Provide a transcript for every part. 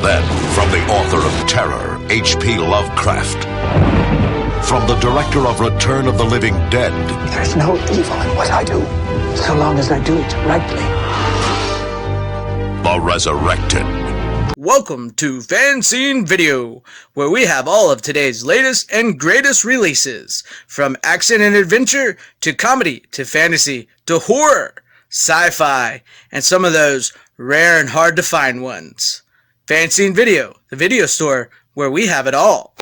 Then, from the author of Terror, H.P. Lovecraft. From the director of Return of the Living Dead. There's no evil in what I do, so long as I do it rightly. The Resurrected. Welcome to FanZcene Video, where we have all of today's latest and greatest releases, from action and adventure, to comedy, to fantasy, to horror, sci-fi, and some of those rare and hard to find ones. FanZcene Video, the video store where we have it all.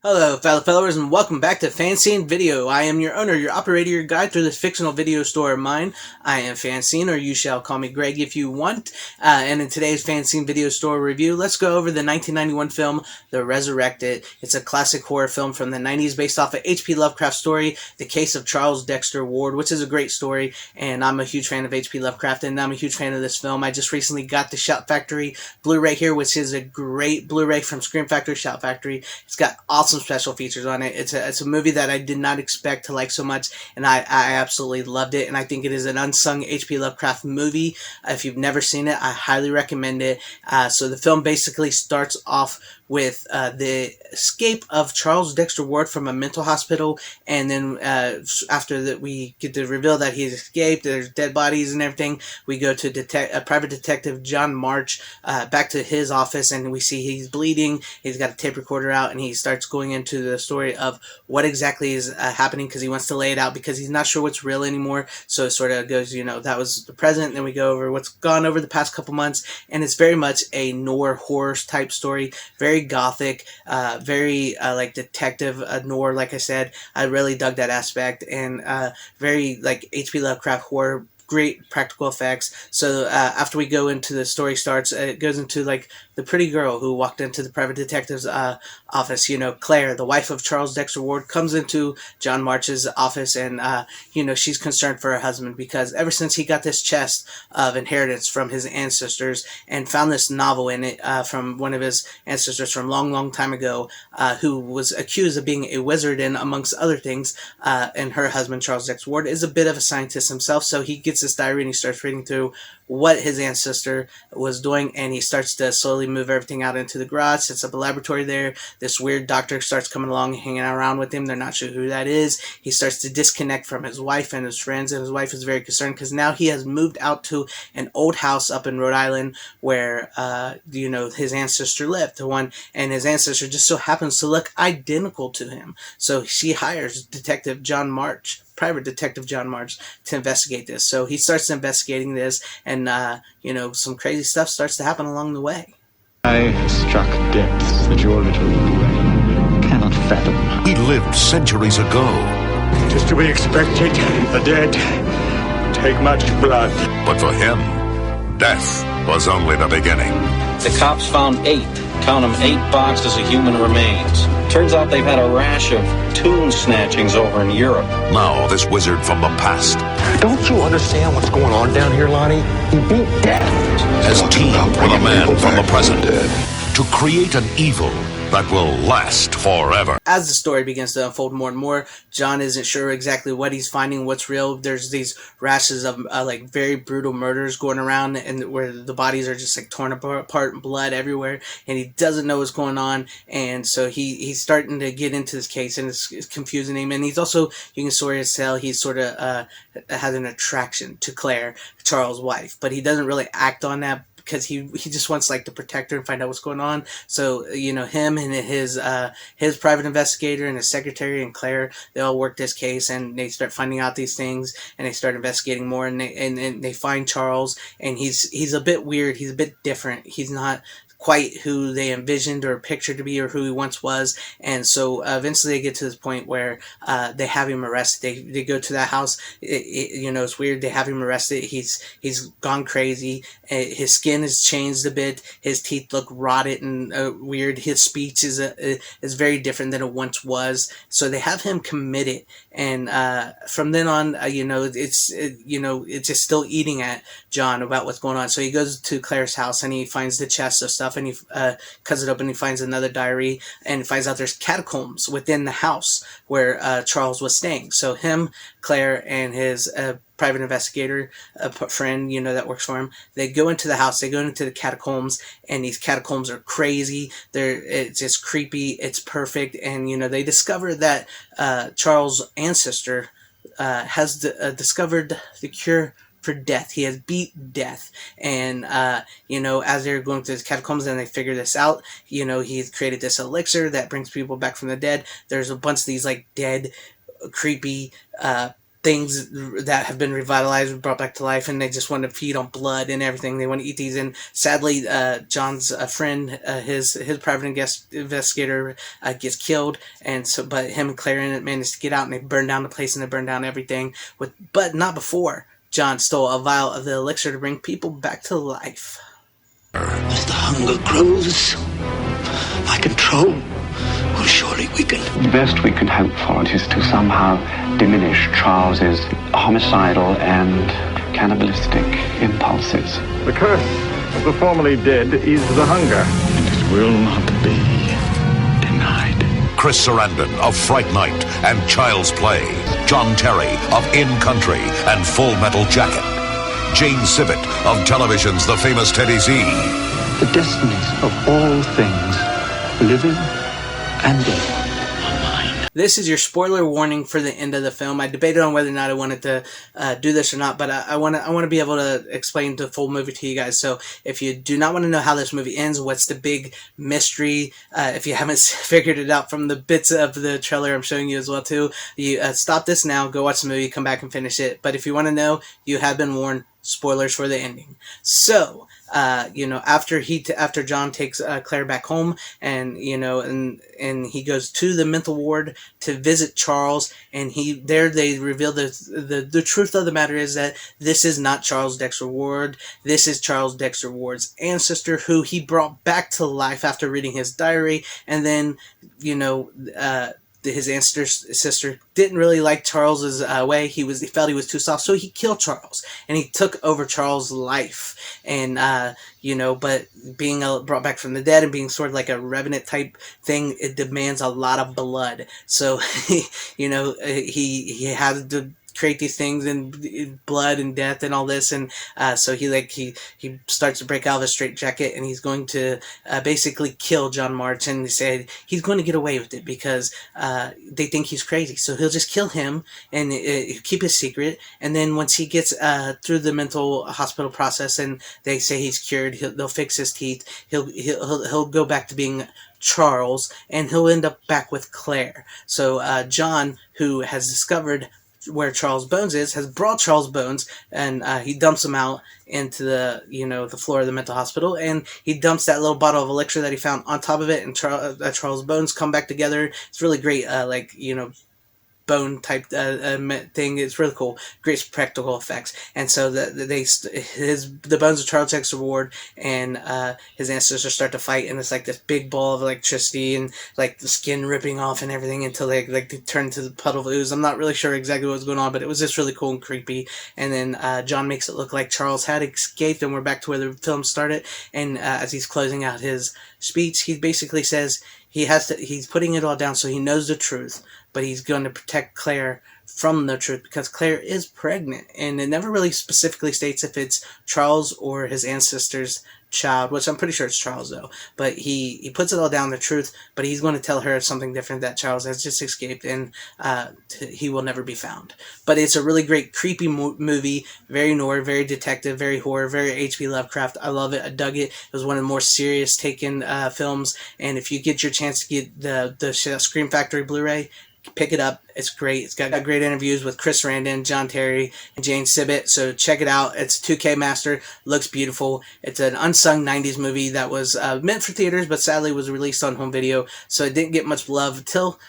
Hello, fellow followers, and welcome back to FanZcene Video. I am your owner, your operator, your guide through this fictional video store of mine. I am FanZcene, or you shall call me Greg if you want. And in today's FanZcene Video store review, let's go over the 1991 film, The Resurrected. It's a classic horror film from the 90s based off of H.P. Lovecraft's story, The Case of Charles Dexter Ward, which is a great story, and I'm a huge fan of H.P. Lovecraft, and I'm a huge fan of this film. I just recently got the Shout Factory Blu-ray here, which is a great Blu-ray from Scream Factory, Shout Factory. It's got awesome special features on it. It's a movie that I did not expect to like so much, and I absolutely loved it, and I think it is an unsung H.P. Lovecraft movie. If you've never seen it, I highly recommend it. So the film basically starts off with the escape of Charles Dexter Ward from a mental hospital, and then after that we get to reveal that he's escaped, there's dead bodies and everything, we go to private detective John March back to his office, and we see he's bleeding, he's got a tape recorder out, and he starts going into the story of what exactly is happening, because he wants to lay it out, because he's not sure what's real anymore. So it sort of goes, you know, that was the present, and then we go over what's gone over the past couple months, and it's very much a noir horror type story, very gothic, very like detective noir. Like I said, I really dug that aspect, and very like H.P. Lovecraft horror. Great practical effects. So after we go into the story starts, it goes into like the pretty girl who walked into the private detective's office. You know, Claire, the wife of Charles Dexter Ward, comes into John March's office, and you know, she's concerned for her husband, because ever since he got this chest of inheritance from his ancestors and found this novel in it from one of his ancestors from long time ago, who was accused of being a wizard and amongst other things, and her husband Charles Dexter Ward is a bit of a scientist himself, so he gets this diary and he starts reading through what his ancestor was doing, and he starts to slowly move everything out into the garage, sets up a laboratory there. This weird doctor starts coming along and hanging around with him. They're not sure who that is. He starts to disconnect from his wife and his friends, and his wife is very concerned because now he has moved out to an old house up in Rhode Island where you know, his ancestor lived, the one, and his ancestor just so happens to look identical to him. So she hires Detective John March, private detective John March, to investigate this. So he starts investigating this, and you know, some crazy stuff starts to happen along the way. I have struck depths that your little brain cannot fathom. He lived centuries ago. It is to be expected. The dead take much blood. But for him, death was only the beginning. The cops found 8 boxes of human remains. Turns out they've had a rash of tomb snatchings over in Europe. Now, this wizard from the past Don't you understand what's going on down here, Lonnie? He beat death. has teamed with a man from the present to create an evil that will last forever. As the story begins to unfold more and more, John isn't sure exactly what he's finding, what's real. There's these rashes of like very brutal murders going around, and where the bodies are just like torn apart and blood everywhere, and he doesn't know what's going on. And so he's starting to get into this case, and it's confusing him. And he's also, you can sort of tell, he's sort of has an attraction to Claire, Charles' wife, but he doesn't really act on that, because he just wants like to protect her and find out what's going on. So, you know, him and his private investigator and his secretary and Claire, they all work this case, and they start finding out these things, and they start investigating more, and they find Charles, and he's a bit weird, he's a bit different, he's not quite who they envisioned or pictured to be, or who he once was. And so eventually they get to this point where they have him arrested. They go to that house. You know, it's weird. They have him arrested. He's gone crazy. His skin has changed a bit. His teeth look rotted and weird. His speech is very different than it once was. So they have him committed, and from then on, you know, it's just still eating at John about what's going on. So he goes to Claire's house, and he finds the chest of stuff stuff, and he cuts it open. He finds another diary and finds out there's catacombs within the house where Charles was staying. So him, Claire, and his private investigator friend, you know, that works for him, they go into the house, they go into the catacombs, and these catacombs are crazy. It's just creepy, it's perfect, and, you know, they discover that Charles' ancestor has discovered the cure for death. He has beat death, and you know, as they're going through the catacombs and they figure this out, you know, he's created this elixir that brings people back from the dead. There's a bunch of these like dead, creepy things that have been revitalized and brought back to life, and they just want to feed on blood and everything. They want to eat these, and sadly, John's friend, his private investigator, gets killed, and so, but him and Claire managed to get out, and they burn down the place, and they burn down everything. But not before John stole a vial of the elixir to bring people back to life. As the hunger grows, my control will surely weaken. The best we can hope for is to somehow diminish Charles's homicidal and cannibalistic impulses. The curse of the formerly dead is the hunger. And it will not be denied. Chris Sarandon of Fright Night and Child's Play, John Terry of In Country and Full Metal Jacket, Jane Sibbett of television's The Famous Teddy Z. The destinies of all things, living and dead. This is your spoiler warning for the end of the film. I debated on whether or not I wanted to do this or not, but I want to be able to explain the full movie to you guys. So if you do not want to know how this movie ends, what's the big mystery, if you haven't figured it out from the bits of the trailer I'm showing you as well too, you stop this now, go watch the movie, come back and finish it. But if you want to know, you have been warned. Spoilers for the ending. So, you know, after John takes Claire back home, and you know, and he goes to the mental ward to visit Charles, and they reveal the truth of the matter is that this is not Charles Dexter Ward. This is Charles Dexter Ward's ancestor, who he brought back to life after reading his diary, and then, you know, his ancestor didn't really like Charles's way. He felt he was too soft, so he killed Charles, and he took over Charles' life. And you know, but being brought back from the dead and being sort of like a revenant type thing, it demands a lot of blood. So you know, he had to create these things and blood and death and all this, and so he starts to break out of his straitjacket, and he's going to basically kill John March, and he said he's going to get away with it because they think he's crazy, so he'll just kill him and keep his secret, and then once he gets through the mental hospital process and they say he's cured, they'll fix his teeth, he'll go back to being Charles, and he'll end up back with Claire. So John, who has discovered where Charles Bones is, has brought Charles Bones, and he dumps him out into the floor of the mental hospital, and he dumps that little bottle of elixir that he found on top of it, and Charles Bones come back together. It's really great, bone type thing. It's really cool, great practical effects. And so the bones of Charles Dexter Ward and his ancestors start to fight, and it's like this big ball of electricity and like the skin ripping off and everything until they turn into the puddle of ooze. I'm not really sure exactly what's going on, but it was just really cool and creepy. And then John makes it look like Charles had escaped, and we're back to where the film started. And as he's closing out his speech, he basically says he's putting it all down so he knows the truth, but he's going to protect Claire from the truth because Claire is pregnant, and it never really specifically states if it's Charles or his ancestor's child, which I'm pretty sure it's Charles though, but he puts it all down, the truth, but he's going to tell her something different, that Charles has just escaped and he will never be found. But it's a really great creepy movie, very noir, very detective, very horror, very H.P. Lovecraft. I love it. I dug it. It was one of the more serious taken films, and if you get your chance to get the Scream Factory Blu-ray, pick it up. It's great. It's got great interviews with Chris Sarandon, John Terry, and Jane Sibbett. So check it out. It's 2K master. Looks beautiful. It's an unsung 90s movie that was meant for theaters, but sadly was released on home video. So it didn't get much love until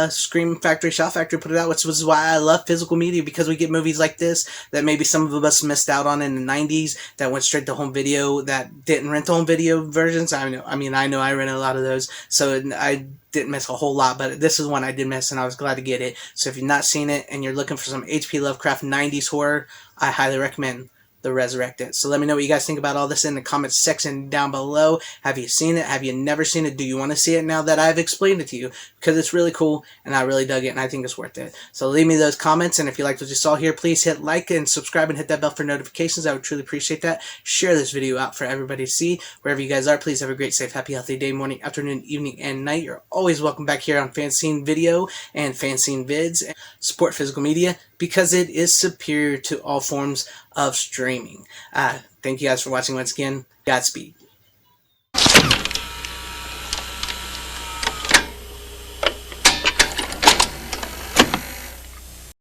Scream Factory, Shout Factory put it out, which was why I love physical media, because we get movies like this that maybe some of us missed out on in the 90s that went straight to home video, that didn't rent home video versions. I know I rented a lot of those, so I didn't miss a whole lot, but this is one I did miss, and I was glad to get it. So if you've not seen it and you're looking for some H.P. Lovecraft 90s horror, I highly recommend The Resurrected. So let me know what you guys think about all this in the comments section down below. Have you seen it? Have you never seen it? Do you want to see it now that I've explained it to you? Because it's really cool, and I really dug it, and I think it's worth it. So leave me those comments, and if you liked what you saw here, please hit like and subscribe and hit that bell for notifications. I would truly appreciate that. Share this video out for everybody to see. Wherever you guys are, please have a great, safe, happy, healthy day, morning, afternoon, evening, and night. You're always welcome back here on FanZcene Video and FanZcene Vids. Support physical media because it is superior to all forms of streaming. Thank you guys for watching once again. Godspeed.